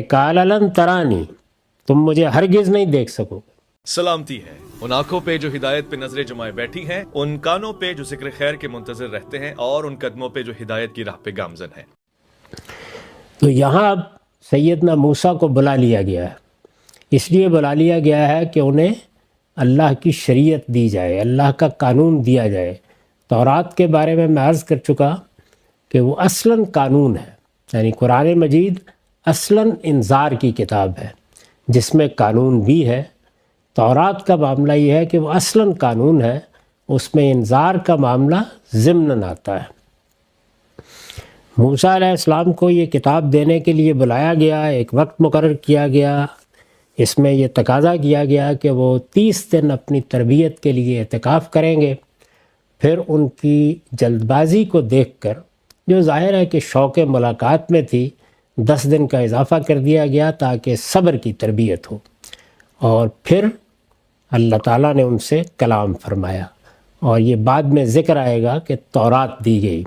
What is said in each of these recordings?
قال لن ترانی، تم مجھے ہرگز نہیں دیکھ سکو گے۔ سلامتی ہے ان آنکھوں پہ جو ہدایت پہ نظریں جمائے بیٹھی ہیں، ان کانوں پہ جو ذکر خیر کے منتظر رہتے ہیں، اور ان قدموں پہ جو ہدایت کی راہ پہ گامزن ہیں۔ تو یہاں اب سیدنا موسیٰ کو بلا لیا گیا ہے، اس لیے بلا لیا گیا ہے کہ انہیں اللہ کی شریعت دی جائے، اللہ کا قانون دیا جائے۔ تورات کے بارے میں عرض کر چکا کہ وہ اصلاً قانون ہے، یعنی قرآن مجید اصلاً انذار کی کتاب ہے جس میں قانون بھی ہے۔ تورات کا معاملہ یہ ہے کہ وہ اصلاً قانون ہے، اس میں انذار کا معاملہ ضمناً آتا ہے۔ موسیٰ علیہ السلام کو یہ کتاب دینے کے لیے بلایا گیا، ایک وقت مقرر کیا گیا، اس میں یہ تقاضا کیا گیا کہ وہ 30 دن اپنی تربیت کے لیے اعتکاف کریں گے۔ پھر ان کی جلد بازی کو دیکھ کر، جو ظاہر ہے کہ شوق ملاقات میں تھی، 10 دن کا اضافہ کر دیا گیا تاکہ صبر کی تربیت ہو، اور پھر اللہ تعالیٰ نے ان سے کلام فرمایا، اور یہ بعد میں ذکر آئے گا کہ تورات دی گئی،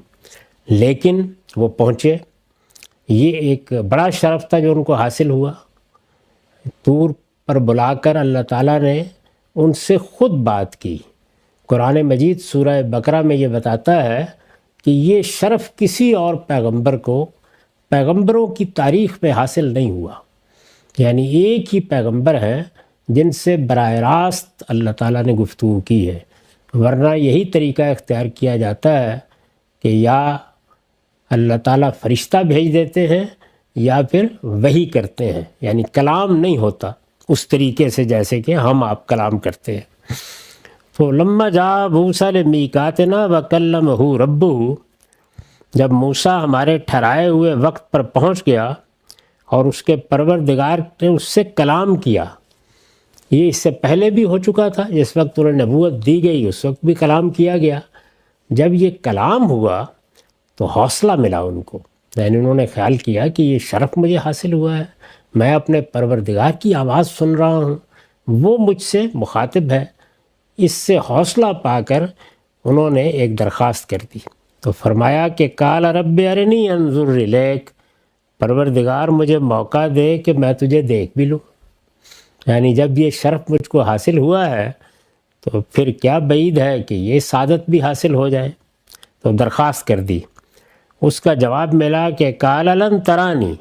لیکن وہ پہنچے۔ یہ ایک بڑا شرف تھا جو ان کو حاصل ہوا۔ طور پر بلا کر اللہ تعالیٰ نے ان سے خود بات کی۔ قرآن مجید سورہ بقرہ میں یہ بتاتا ہے کہ یہ شرف کسی اور پیغمبر کو پیغمبروں کی تاریخ میں حاصل نہیں ہوا، یعنی ایک ہی پیغمبر ہیں جن سے براہ راست اللہ تعالیٰ نے گفتگو کی ہے، ورنہ یہی طریقہ اختیار کیا جاتا ہے کہ یا اللہ تعالیٰ فرشتہ بھیج دیتے ہیں یا پھر وحی کرتے ہیں، یعنی کلام نہیں ہوتا اس طریقے سے جیسے کہ ہم آپ کلام کرتے ہیں۔ تو لما جاء موسیٰ لمیقاتنا وکلمہ ربہ، جب موسیٰ ہمارے ٹھہرائے ہوئے وقت پر پہنچ گیا اور اس کے پروردگار نے اس سے کلام کیا۔ یہ اس سے پہلے بھی ہو چکا تھا، جس وقت انہیں نبوت دی گئی اس وقت بھی کلام کیا گیا۔ جب یہ کلام ہوا تو حوصلہ ملا ان کو، یعنی انہوں نے خیال کیا کہ یہ شرف مجھے حاصل ہوا ہے، میں اپنے پروردگار کی آواز سن رہا ہوں، وہ مجھ سے مخاطب ہے۔ اس سے حوصلہ پا کر انہوں نے ایک درخواست کر دی، تو فرمایا کہ قال رب ارنی انظر الیک، پروردگار مجھے موقع دے کہ میں تجھے دیکھ بھی لوں۔ یعنی جب یہ شرف مجھ کو حاصل ہوا ہے تو پھر کیا بعید ہے کہ یہ سعادت بھی حاصل ہو جائے۔ تو درخواست کر دی۔ اس کا جواب ملا کہ قال لن ترانی،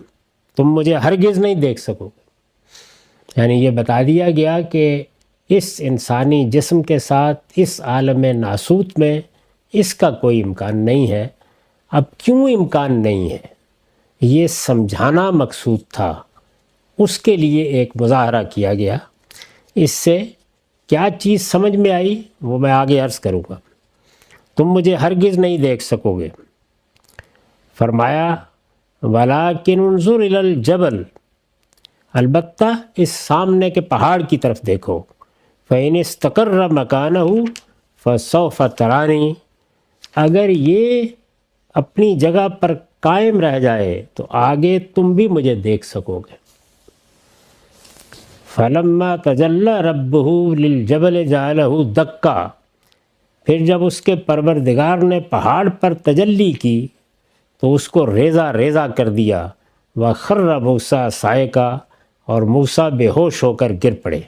تم مجھے ہرگز نہیں دیکھ سکو گے۔ یعنی یہ بتا دیا گیا کہ اس انسانی جسم کے ساتھ اس عالم ناسوت میں اس کا کوئی امکان نہیں ہے۔ اب کیوں امکان نہیں ہے یہ سمجھانا مقصود تھا، اس کے لیے ایک مظاہرہ کیا گیا۔ اس سے کیا چیز سمجھ میں آئی وہ میں آگے عرض کروں گا۔ تم مجھے ہرگز نہیں دیکھ سکو گے۔ فرمایا وَلَٰكِنْ انظُرْ إِلَى الْجَبَلِ، البتہ اس سامنے کے پہاڑ کی طرف دیکھو، فَإِنِ اسْتَقَرَّ مَكَانَهُ فَسَوْفَ تَرَانِي، اگر یہ اپنی جگہ پر قائم رہ جائے تو آگے تم بھی مجھے دیکھ سکو گے۔ فَلَمَّا تَجَلَّى رَبُّهُ لِلْجَبَلِ جَعَلَهُ دَكًّا، پھر جب اس کے پروردگار نے پہاڑ پر تجلی کی تو اس کو ریزہ ریزہ کر دیا۔ وَخَرَّ مُوسَىٰ صَعِقًا، اور موسیٰ بے ہوش ہو کر گر پڑے۔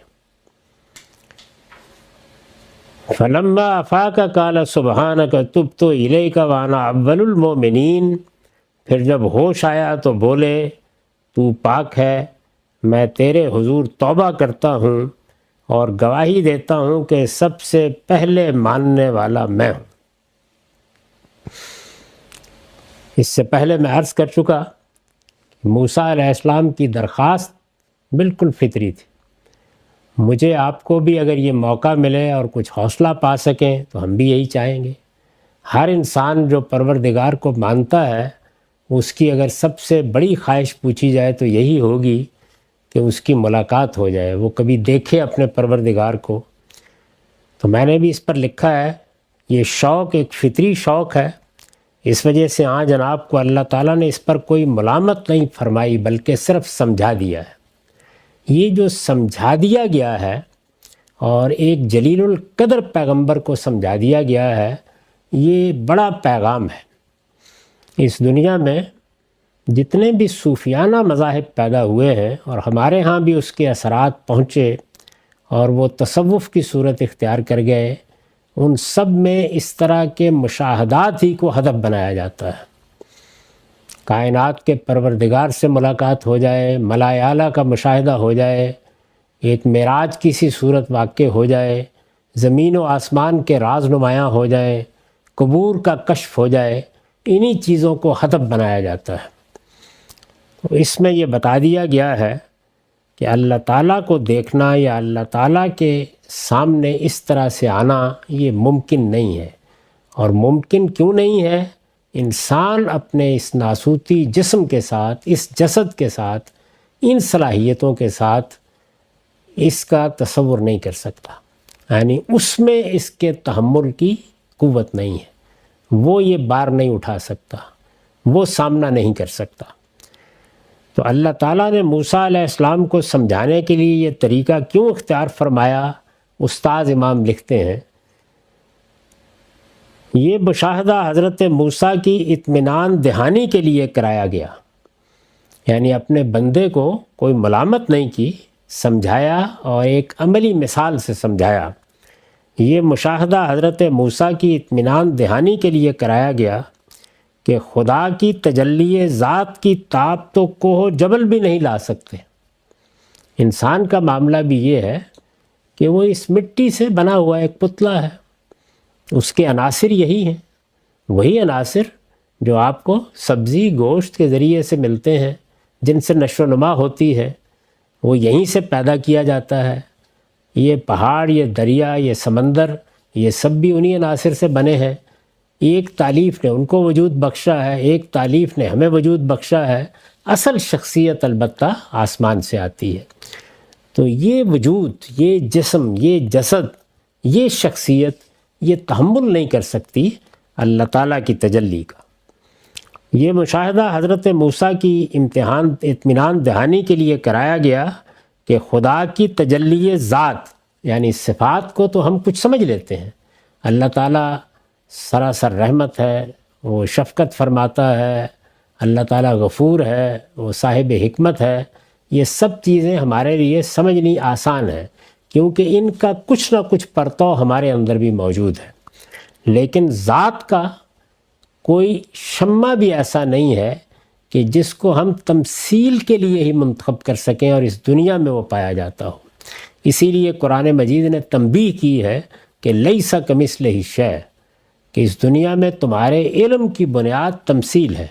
فَلَمَّا أَفَاقَ قَالَ سُبْحَانَكَ تُبْتُ إِلَيْكَ وَأَنَا أَوَّلُ الْمُؤْمِنِينَ، پھر جب ہوش آیا تو بولے تو پاک ہے، میں تیرے حضور توبہ کرتا ہوں اور گواہی دیتا ہوں کہ سب سے پہلے ماننے والا میں ہوں۔ اس سے پہلے میں عرض کر چکا کہ موسیٰ علیہ السلام کی درخواست بالکل فطری تھی۔ مجھے آپ کو بھی اگر یہ موقع ملے اور کچھ حوصلہ پا سکیں تو ہم بھی یہی چاہیں گے۔ ہر انسان جو پروردگار کو مانتا ہے، اس کی اگر سب سے بڑی خواہش پوچھی جائے تو یہی ہوگی کہ اس کی ملاقات ہو جائے، وہ کبھی دیکھے اپنے پروردگار کو۔ تو میں نے بھی اس پر لکھا ہے، یہ شوق ایک فطری شوق ہے، اس وجہ سے جناب کو اللہ تعالیٰ نے اس پر کوئی ملامت نہیں فرمائی بلکہ صرف سمجھا دیا ہے۔ یہ جو سمجھا دیا گیا ہے اور ایک جلیل القدر پیغمبر کو سمجھا دیا گیا ہے، یہ بڑا پیغام ہے۔ اس دنیا میں جتنے بھی صوفیانہ مذاہب پیدا ہوئے ہیں اور ہمارے ہاں بھی اس کے اثرات پہنچے اور وہ تصوف کی صورت اختیار کر گئے، ان سب میں اس طرح کے مشاہدات ہی کو ہدف بنایا جاتا ہے۔ کائنات کے پروردگار سے ملاقات ہو جائے، ملائے اعلیٰ کا مشاہدہ ہو جائے، ایک معراج کی سی صورت واقع ہو جائے، زمین و آسمان کے راز نمایاں ہو جائیں، قبور کا کشف ہو جائے، انہی چیزوں کو ہدف بنایا جاتا ہے۔ تو اس میں یہ بتا دیا گیا ہے کہ اللہ تعالیٰ کو دیکھنا یا اللہ تعالیٰ کے سامنے اس طرح سے آنا یہ ممکن نہیں ہے۔ اور ممکن کیوں نہیں ہے؟ انسان اپنے اس ناسوتی جسم کے ساتھ، اس جسد کے ساتھ، ان صلاحیتوں کے ساتھ اس کا تصور نہیں کر سکتا، یعنی اس میں اس کے تحمل کی قوت نہیں ہے، وہ یہ بار نہیں اٹھا سکتا، وہ سامنا نہیں کر سکتا۔ تو اللہ تعالیٰ نے موسیٰ علیہ السلام کو سمجھانے کے لیے یہ طریقہ کیوں اختیار فرمایا؟ استاذ امام لکھتے ہیں یہ مشاہدہ حضرت موسیٰ کی اطمینان دہانی کے لیے کرایا گیا، یعنی اپنے بندے کو کوئی ملامت نہیں کی، سمجھایا اور ایک عملی مثال سے سمجھایا۔ یہ مشاہدہ حضرت موسیٰ کی اطمینان دہانی کے لیے کرایا گیا کہ خدا کی تجلی ذات کی تاب تو کوہ و جبل بھی نہیں لا سکتے۔ انسان کا معاملہ بھی یہ ہے کہ وہ اس مٹی سے بنا ہوا ایک پتلا ہے، اس کے عناصر یہی ہیں، وہی عناصر جو آپ کو سبزی گوشت کے ذریعے سے ملتے ہیں، جن سے نشو و نما ہوتی ہے، وہ یہیں سے پیدا کیا جاتا ہے۔ یہ پہاڑ، یہ دریا، یہ سمندر، یہ سب بھی انہی عناصر سے بنے ہیں۔ ایک تالیف نے ان کو وجود بخشا ہے، ایک تالیف نے ہمیں وجود بخشا ہے، اصل شخصیت البتہ آسمان سے آتی ہے۔ تو یہ وجود، یہ جسم، یہ جسد، یہ شخصیت یہ تحمل نہیں کر سکتی اللہ تعالیٰ کی تجلی کا۔ یہ مشاہدہ حضرت موسیٰ کی اطمینان دہانی کے لیے کرایا گیا کہ خدا کی تجلی ذات، یعنی صفات کو تو ہم کچھ سمجھ لیتے ہیں، اللہ تعالیٰ سراسر رحمت ہے، وہ شفقت فرماتا ہے، اللہ تعالیٰ غفور ہے، وہ صاحب حکمت ہے، یہ سب چیزیں ہمارے لیے سمجھنی آسان ہے کیونکہ ان کا کچھ نہ کچھ پرتو ہمارے اندر بھی موجود ہے۔ لیکن ذات کا کوئی شمع بھی ایسا نہیں ہے کہ جس کو ہم تمثیل کے لیے ہی منتخب کر سکیں اور اس دنیا میں وہ پایا جاتا ہو۔ اسی لیے قرآن مجید نے تنبیہ کی ہے کہ لیس کمثلہ شیء، کہ اس دنیا میں تمہارے علم کی بنیاد تمثیل ہے۔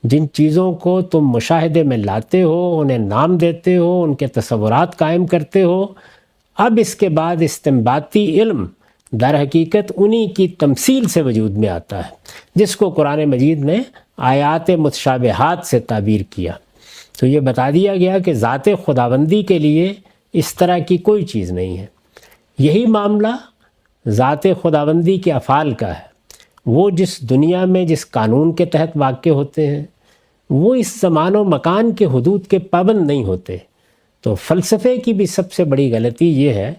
جن چیزوں کو تم مشاہدے میں لاتے ہو، انہیں نام دیتے ہو، ان کے تصورات قائم کرتے ہو، اب اس کے بعد استنباطی علم در حقیقت انہی کی تمثیل سے وجود میں آتا ہے، جس کو قرآن مجید نے آیات متشابہات سے تعبیر کیا۔ تو یہ بتا دیا گیا کہ ذات خداوندی کے لیے اس طرح کی کوئی چیز نہیں ہے۔ یہی معاملہ ذات خداوندی کے افعال کا ہے، وہ جس دنیا میں جس قانون کے تحت واقع ہوتے ہیں وہ اس زمان و مکان کے حدود کے پابند نہیں ہوتے۔ تو فلسفے کی بھی سب سے بڑی غلطی یہ ہے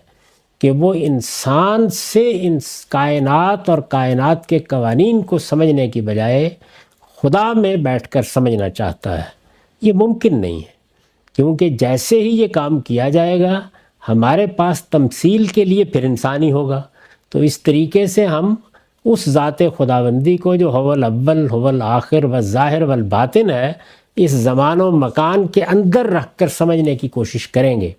کہ وہ انسان سے ان کائنات اور کائنات کے قوانین کو سمجھنے کی بجائے خدا میں بیٹھ کر سمجھنا چاہتا ہے۔ یہ ممکن نہیں ہے کیونکہ جیسے ہی یہ کام کیا جائے گا ہمارے پاس تمثیل کے لیے پھر انسانی ہوگا۔ تو اس طریقے سے ہم اس ذات خداوندی کو جو هو الاول هو الآخر والظاہر والباطن ہے، اس زمان و مکان کے اندر رکھ کر سمجھنے کی کوشش کریں گے۔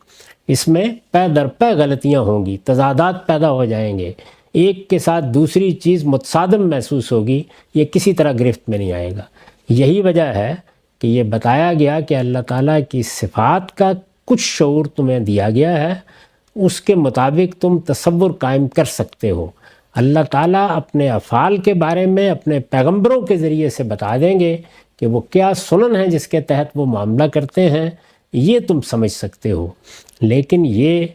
اس میں پے در پے غلطیاں ہوں گی، تضادات پیدا ہو جائیں گے، ایک کے ساتھ دوسری چیز متصادم محسوس ہوگی، یہ کسی طرح گرفت میں نہیں آئے گا۔ یہی وجہ ہے کہ یہ بتایا گیا کہ اللہ تعالیٰ کی صفات کا کچھ شعور تمہیں دیا گیا ہے، اس کے مطابق تم تصور قائم کر سکتے ہو۔ اللہ تعالیٰ اپنے افعال کے بارے میں اپنے پیغمبروں کے ذریعے سے بتا دیں گے کہ وہ کیا سنن ہے جس کے تحت وہ معاملہ کرتے ہیں، یہ تم سمجھ سکتے ہو۔ لیکن یہ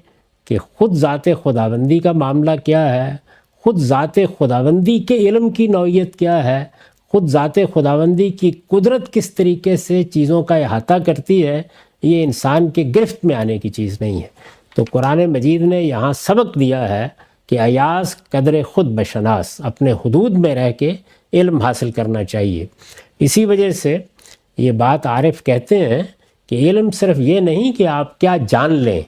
کہ خود ذات خداوندی کا معاملہ کیا ہے، خود ذات خداوندی کے علم کی نوعیت کیا ہے، خود ذات خداوندی کی قدرت کس طریقے سے چیزوں کا احاطہ کرتی ہے، یہ انسان کے گرفت میں آنے کی چیز نہیں ہے۔ تو قرآن مجید نے یہاں سبق دیا ہے کہ ایاز قدر خود بشناس، اپنے حدود میں رہ کے علم حاصل کرنا چاہیے۔ اسی وجہ سے یہ بات عارف کہتے ہیں کہ علم صرف یہ نہیں کہ آپ کیا جان لیں،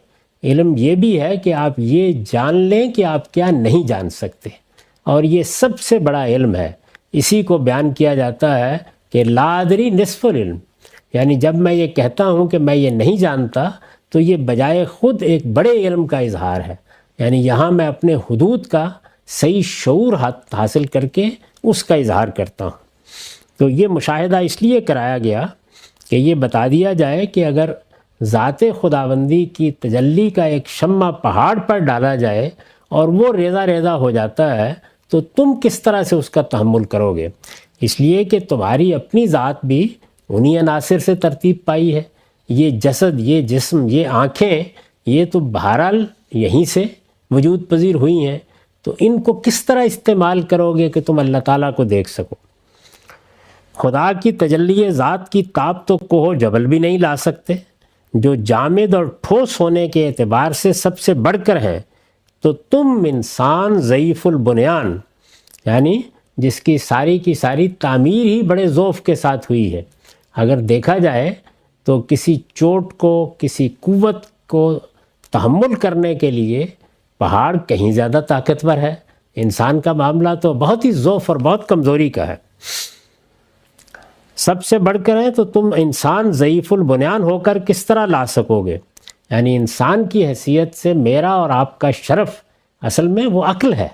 علم یہ بھی ہے کہ آپ یہ جان لیں کہ آپ کیا نہیں جان سکتے، اور یہ سب سے بڑا علم ہے۔ اسی کو بیان کیا جاتا ہے کہ لا ادری نصف العلم، یعنی جب میں یہ کہتا ہوں کہ میں یہ نہیں جانتا تو یہ بجائے خود ایک بڑے علم کا اظہار ہے، یعنی یہاں میں اپنے حدود کا صحیح شعور حاصل کر کے اس کا اظہار کرتا ہوں۔ تو یہ مشاہدہ اس لیے کرایا گیا کہ یہ بتا دیا جائے کہ اگر ذات خداوندی کی تجلی کا ایک شمع پہاڑ پر ڈالا جائے اور وہ ریزہ ریزہ ہو جاتا ہے تو تم کس طرح سے اس کا تحمل کرو گے؟ اس لیے کہ تمہاری اپنی ذات بھی انہی عناصر سے ترتیب پائی ہے۔ یہ جسد، یہ جسم، یہ آنکھیں، یہ تو بہرحال یہیں سے وجود پذیر ہوئی ہیں، تو ان کو کس طرح استعمال کرو گے کہ تم اللہ تعالیٰ کو دیکھ سکو؟ خدا کی تجلی ذات کی تاب تو کوہ و جبل بھی نہیں لا سکتے، جو جامد اور ٹھوس ہونے کے اعتبار سے سب سے بڑھ کر ہیں، تو تم انسان ضعیف البنیان، یعنی جس کی ساری تعمیر ہی بڑے ذوف کے ساتھ ہوئی ہے، اگر دیکھا جائے تو کسی چوٹ کو، کسی قوت کو تحمل کرنے کے لیے پہاڑ کہیں زیادہ طاقتور ہے، انسان کا معاملہ تو بہت ہی ضعف اور بہت کمزوری کا ہے۔ سب سے بڑھ کر ہے تو تم انسان ضعیف البنیان ہو کر کس طرح لا سکو گے؟ یعنی انسان کی حیثیت سے میرا اور آپ کا شرف اصل میں وہ عقل ہے،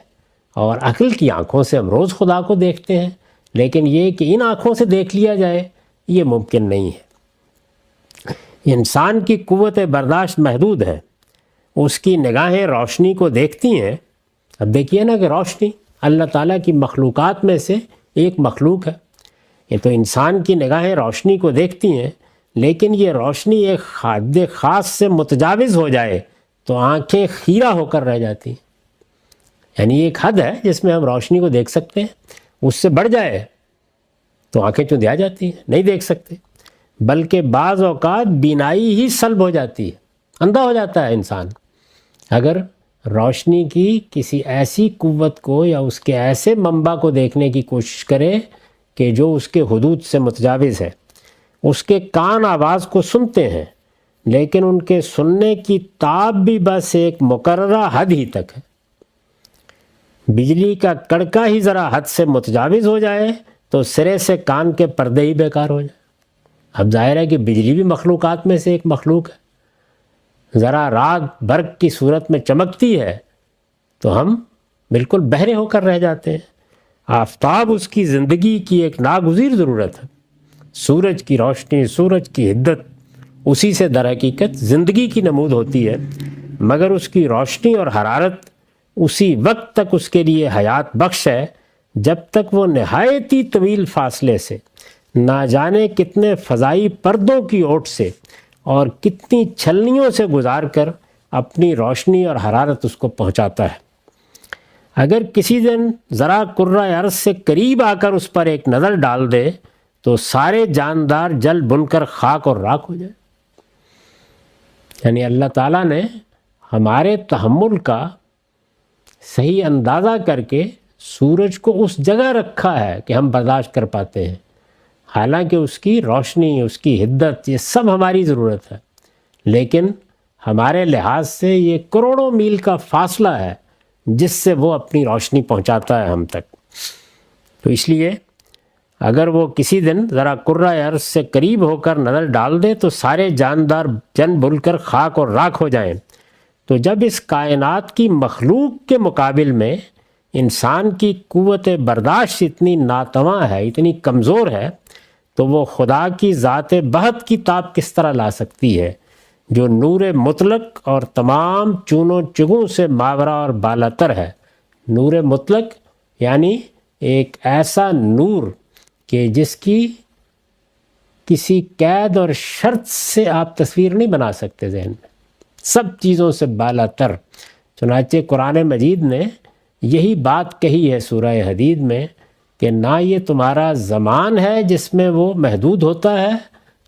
اور عقل کی آنکھوں سے ہم روز خدا کو دیکھتے ہیں، لیکن یہ کہ ان آنکھوں سے دیکھ لیا جائے یہ ممکن نہیں ہے۔ انسان کی قوت برداشت محدود ہے، اس کی نگاہیں روشنی کو دیکھتی ہیں۔ اب دیکھیے نا کہ روشنی اللہ تعالیٰ کی مخلوقات میں سے ایک مخلوق ہے، یہ تو انسان کی نگاہیں روشنی کو دیکھتی ہیں، لیکن یہ روشنی ایک حد خاص سے متجاوز ہو جائے تو آنکھیں خیرہ ہو کر رہ جاتی ہیں۔ یعنی ایک حد ہے جس میں ہم روشنی کو دیکھ سکتے ہیں، اس سے بڑھ جائے تو آنکھیں چندیا جاتی ہیں، نہیں دیکھ سکتے، بلکہ بعض اوقات بینائی ہی سلب ہو جاتی ہے، اندھا ہو جاتا ہے انسان اگر روشنی کی کسی ایسی قوت کو یا اس کے ایسے منبع کو دیکھنے کی کوشش کرے کہ جو اس کے حدود سے متجاوز ہے۔ اس کے کان آواز کو سنتے ہیں، لیکن ان کے سننے کی تاب بھی بس ایک مقررہ حد ہی تک ہے۔ بجلی کا کڑکا ہی ذرا حد سے متجاوز ہو جائے تو سرے سے کان کے پردے ہی بیکار ہو جائیں۔ اب ظاہر ہے کہ بجلی بھی مخلوقات میں سے ایک مخلوق ہے، ذرا رات برق کی صورت میں چمکتی ہے تو ہم بالکل بہرے ہو کر رہ جاتے ہیں۔ آفتاب اس کی زندگی کی ایک ناگزیر ضرورت ہے۔ سورج کی روشنی، سورج کی حدت اسی سے در حقیقت زندگی کی نمود ہوتی ہے، مگر اس کی روشنی اور حرارت اسی وقت تک اس کے لیے حیات بخش ہے جب تک وہ نہایتی طویل فاصلے سے، نہ جانے کتنے فضائی پردوں کی اوٹ سے اور کتنی چھلنیوں سے گزار کر اپنی روشنی اور حرارت اس کو پہنچاتا ہے۔ اگر کسی دن ذرا کرۂ ارض سے قریب آ کر اس پر ایک نظر ڈال دے تو سارے جاندار جل بن کر خاک اور راکھ ہو جائے۔ یعنی اللہ تعالیٰ نے ہمارے تحمل کا صحیح اندازہ کر کے سورج کو اس جگہ رکھا ہے کہ ہم برداشت کر پاتے ہیں، حالانکہ اس کی روشنی، اس کی حدت، یہ سب ہماری ضرورت ہے، لیکن ہمارے لحاظ سے یہ کروڑوں میل کا فاصلہ ہے جس سے وہ اپنی روشنی پہنچاتا ہے ہم تک۔ تو اس لیے اگر وہ کسی دن ذرا کرۂ ارض سے قریب ہو کر نظر ڈال دے تو سارے جاندار جن بھول کر خاک اور راکھ ہو جائیں، تو جب اس کائنات کی مخلوق کے مقابل میں انسان کی قوت برداشت اتنی ناتواں ہے، اتنی کمزور ہے، تو وہ خدا کی ذات بہت کی تاب کس طرح لا سکتی ہے جو نور مطلق اور تمام چون و چگوں سے ماورا اور بالاتر ہے۔ نور مطلق یعنی ایک ایسا نور کہ جس کی کسی قید اور شرط سے آپ تصویر نہیں بنا سکتے ذہن میں، سب چیزوں سے بالاتر۔ چنانچہ قرآن مجید نے یہی بات کہی ہے سورہ حدید میں کہ نہ یہ تمہارا زمان ہے جس میں وہ محدود ہوتا ہے،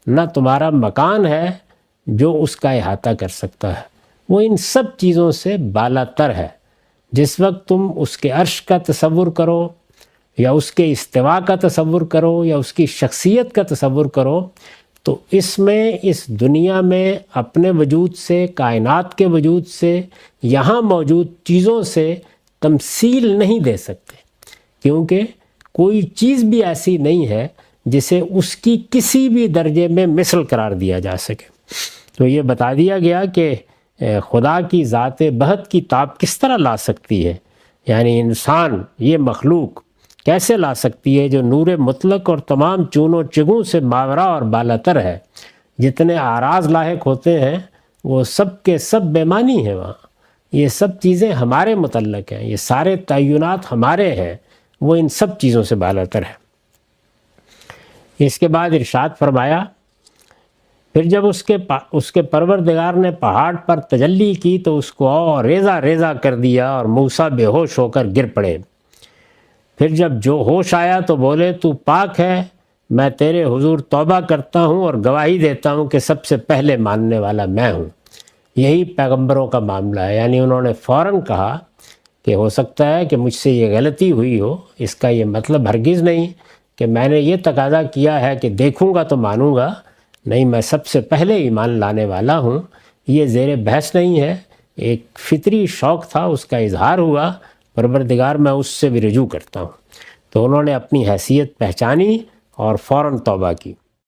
نہ تمہارا مکان ہے جو اس کا احاطہ کر سکتا ہے، وہ ان سب چیزوں سے بالاتر ہے۔ جس وقت تم اس کے عرش کا تصور کرو، یا اس کے استوا کا تصور کرو یا اس کی شخصیت کا تصور کرو، تو اس میں اس دنیا میں اپنے وجود سے، کائنات کے وجود سے، یہاں موجود چیزوں سے تمثیل نہیں دے سکتے، کیونکہ کوئی چیز بھی ایسی نہیں ہے جسے اس کی کسی بھی درجے میں مثل قرار دیا جا سکے۔ تو یہ بتا دیا گیا کہ خدا کی ذات بہت کی تاب کس طرح لا سکتی ہے، یعنی انسان یہ مخلوق کیسے لا سکتی ہے جو نور مطلق اور تمام چون و چگوں سے ماورا اور بالاتر ہے۔ جتنے اعراض لاحق ہوتے ہیں وہ سب کے سب بے معنی ہیں، وہاں یہ سب چیزیں ہمارے متعلق ہیں، یہ سارے تعینات ہمارے ہیں، وہ ان سب چیزوں سے بالاتر ہے۔ اس کے بعد ارشاد فرمایا، پھر جب اس کے پروردگار نے پہاڑ پر تجلی کی تو اس کو اور ریزہ ریزہ کر دیا اور موسیٰ بے ہوش ہو کر گر پڑے۔ پھر جب جو ہوش آیا تو بولے، تو پاک ہے، میں تیرے حضور توبہ کرتا ہوں اور گواہی دیتا ہوں کہ سب سے پہلے ماننے والا میں ہوں۔ یہی پیغمبروں کا معاملہ ہے، یعنی انہوں نے فوراً کہا کہ ہو سکتا ہے کہ مجھ سے یہ غلطی ہوئی ہو، اس کا یہ مطلب ہرگز نہیں کہ میں نے یہ تقاضا کیا ہے کہ دیکھوں گا تو مانوں گا، نہیں، میں سب سے پہلے ایمان لانے والا ہوں۔ یہ زیر بحث نہیں ہے، ایک فطری شوق تھا، اس کا اظہار ہوا، پروردگار میں اس سے بھی رجوع کرتا ہوں۔ تو انہوں نے اپنی حیثیت پہچانی اور فوراً توبہ کی۔